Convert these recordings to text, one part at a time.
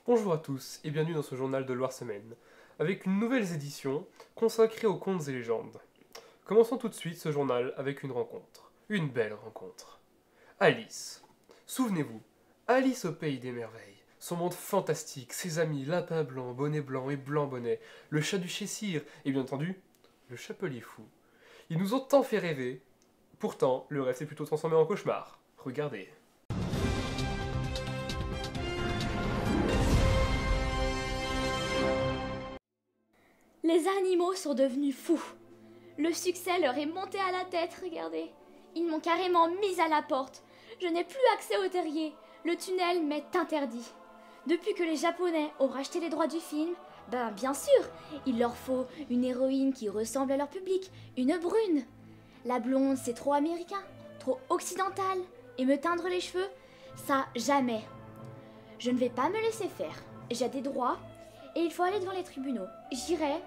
Bonjour à tous et bienvenue dans ce journal de Loire-Semaine, avec une nouvelle édition consacrée aux contes et légendes. Commençons tout de suite ce journal avec une rencontre, une belle rencontre. Alice. Souvenez-vous, Alice au pays des merveilles, son monde fantastique, ses amis, lapin blanc et blanc bonnet, le chat du Cheshire et bien entendu, le chapelier fou. Ils nous ont tant fait rêver, pourtant le rêve s'est plutôt transformé en cauchemar. Regardez. Les animaux sont devenus fous. Le succès leur est monté à la tête, regardez. Ils m'ont carrément mise à la porte. Je n'ai plus accès au terrier. Le tunnel m'est interdit. Depuis que les Japonais ont racheté les droits du film, bien sûr, il leur faut une héroïne qui ressemble à leur public, une brune. La blonde, c'est trop américain, trop occidental. Et me teindre les cheveux, ça, jamais. Je ne vais pas me laisser faire. J'ai des droits et il faut aller devant les tribunaux. J'irai.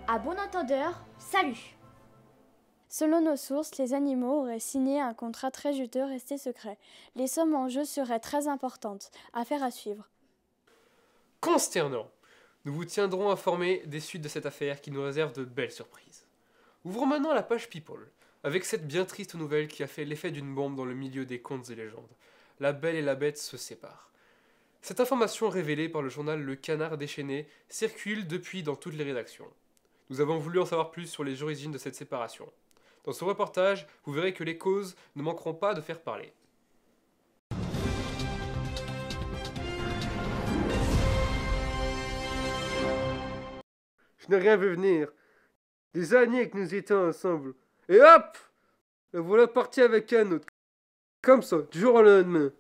À bon entendeur, salut! Selon nos sources, les animaux auraient signé un contrat très juteux resté secret. Les sommes en jeu seraient très importantes. Affaire à suivre. Consternant. Nous vous tiendrons informés des suites de cette affaire qui nous réserve de belles surprises. Ouvrons maintenant la page People, avec cette bien triste nouvelle qui a fait l'effet d'une bombe dans le milieu des contes et légendes. La Belle et la Bête se séparent. Cette information révélée par le journal Le Canard déchaîné circule depuis dans toutes les rédactions. Nous avons voulu en savoir plus sur les origines de cette séparation. Dans ce reportage, vous verrez que les causes ne manqueront pas de faire parler. Je n'ai rien vu venir. Des années que nous étions ensemble. Et hop! Le voilà parti avec un autre. Comme ça, du jour au lendemain.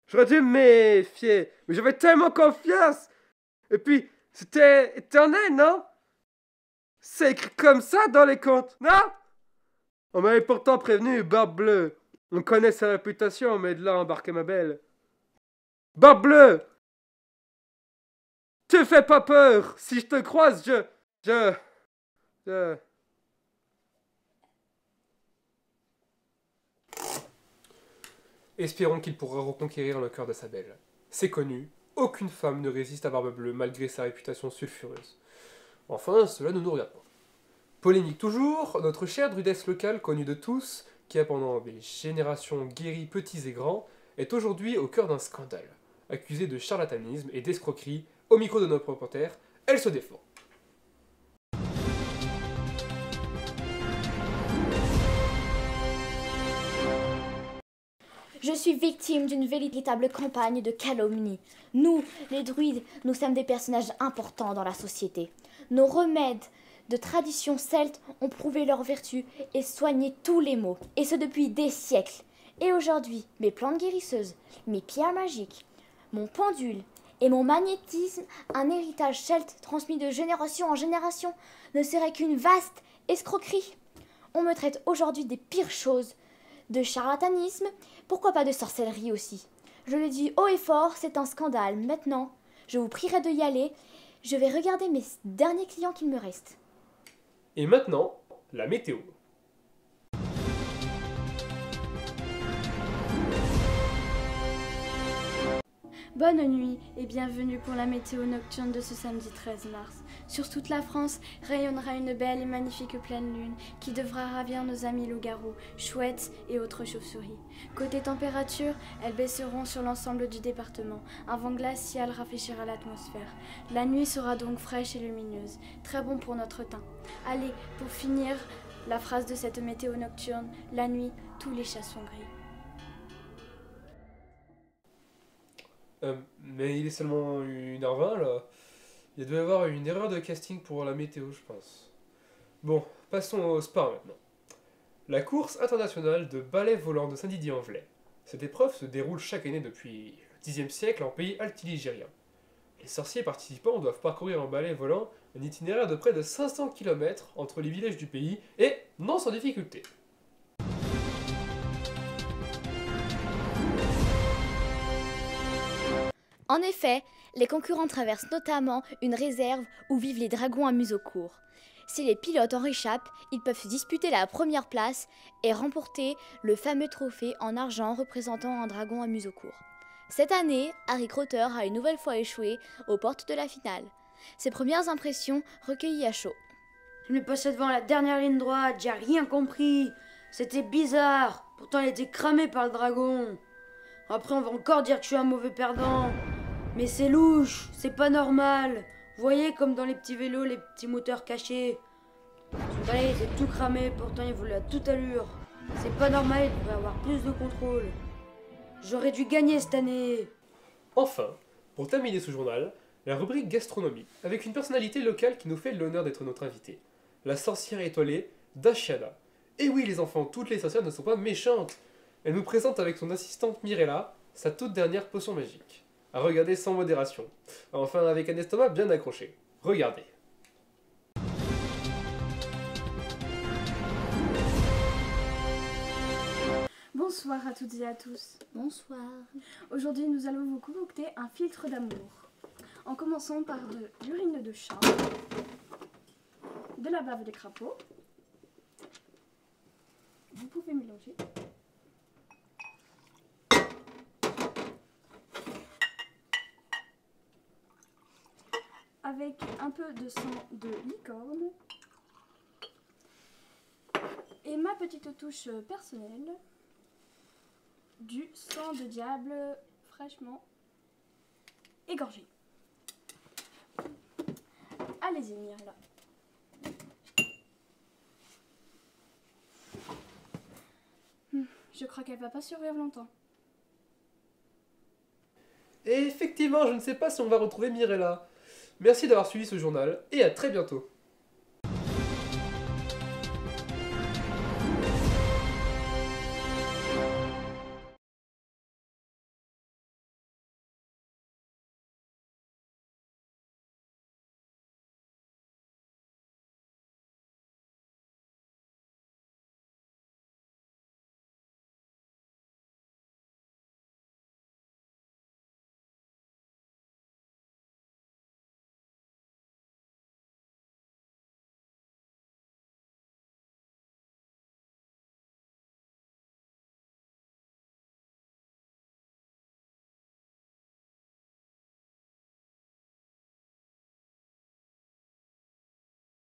J'aurais dû me méfier. Mais j'avais tellement confiance. Et puis, c'était éternel, non? C'est écrit comme ça dans les contes, non? On m'avait pourtant prévenu, Barbe Bleue. On connaît sa réputation, mais de là à embarquer ma belle. Barbe Bleue! Te fais pas peur! Si je te croise, je... Espérons qu'il pourra reconquérir le cœur de sa belle. C'est connu, aucune femme ne résiste à Barbe Bleue malgré sa réputation sulfureuse. Enfin, cela ne nous regarde pas. Polémique toujours, notre chère druidesse locale connue de tous, qui a pendant des générations guéri petits et grands, est aujourd'hui au cœur d'un scandale. Accusée de charlatanisme et d'escroquerie, au micro de notre reporter, elle se défend. Je suis victime d'une véritable campagne de calomnie. Nous, les druides, nous sommes des personnages importants dans la société. Nos remèdes de tradition celte ont prouvé leur vertu et soigné tous les maux, et ce depuis des siècles. Et aujourd'hui, mes plantes guérisseuses, mes pierres magiques, mon pendule et mon magnétisme, un héritage celte transmis de génération en génération, ne serait qu'une vaste escroquerie. On me traite aujourd'hui des pires choses, de charlatanisme, pourquoi pas de sorcellerie aussi. Je le dis haut et fort, c'est un scandale. Maintenant, je vous prierai de y aller. Je vais regarder mes derniers clients qu'il me reste. Et maintenant, la météo. Bonne nuit et bienvenue pour la météo nocturne de ce samedi 13 mars. Sur toute la France rayonnera une belle et magnifique pleine lune qui devra ravir nos amis loups-garous, chouettes et autres chauves-souris. Côté température, elles baisseront sur l'ensemble du département. Un vent glacial rafraîchira l'atmosphère. La nuit sera donc fraîche et lumineuse, très bon pour notre teint. Allez, pour finir, la phrase de cette météo nocturne, la nuit, tous les chats sont gris. Mais il est seulement 1h20 là. Il doit y avoir une erreur de casting pour la météo, je pense. Bon, passons au sport maintenant. La course internationale de balai volant de Saint-Didier-en-Velay. Cette épreuve se déroule chaque année depuis le Xe siècle en pays altiligérien. Les sorciers participants doivent parcourir en balai volant un itinéraire de près de 500 km entre les villages du pays et non sans difficulté. En effet, les concurrents traversent notamment une réserve où vivent les dragons à museau court. Si les pilotes en réchappent, ils peuvent se disputer la première place et remporter le fameux trophée en argent représentant un dragon à museau court. Cette année, Harry Potter a une nouvelle fois échoué aux portes de la finale. Ses premières impressions recueillies à chaud. Je m'ai passé devant la dernière ligne droite, j'ai rien compris. C'était bizarre. Pourtant, il était cramé par le dragon. Après, on va encore dire que je suis un mauvais perdant. Mais c'est louche, c'est pas normal. Vous voyez, comme dans les petits vélos, les petits moteurs cachés. Son balai était tout cramé, pourtant il volait à toute allure. C'est pas normal, il devrait avoir plus de contrôle. J'aurais dû gagner cette année. Enfin, pour terminer ce journal, la rubrique gastronomie, avec une personnalité locale qui nous fait l'honneur d'être notre invitée. La sorcière étoilée Dashiana. Et oui les enfants, toutes les sorcières ne sont pas méchantes. Elle nous présente avec son assistante Mirella sa toute dernière potion magique. À regarder sans modération. Enfin avec un estomac bien accroché. Regardez. Bonsoir à toutes et à tous. Bonsoir. Aujourd'hui, nous allons vous concocter un filtre d'amour. En commençant par de l'urine de chat, de la bave de crapaud. Vous pouvez mélanger. Avec un peu de sang de licorne. Et ma petite touche personnelle, du sang de diable fraîchement égorgé. Allez-y, Mirella. Je crois qu'elle va pas survivre longtemps. Et effectivement, je ne sais pas si on va retrouver Mirella. Merci d'avoir suivi ce journal et à très bientôt.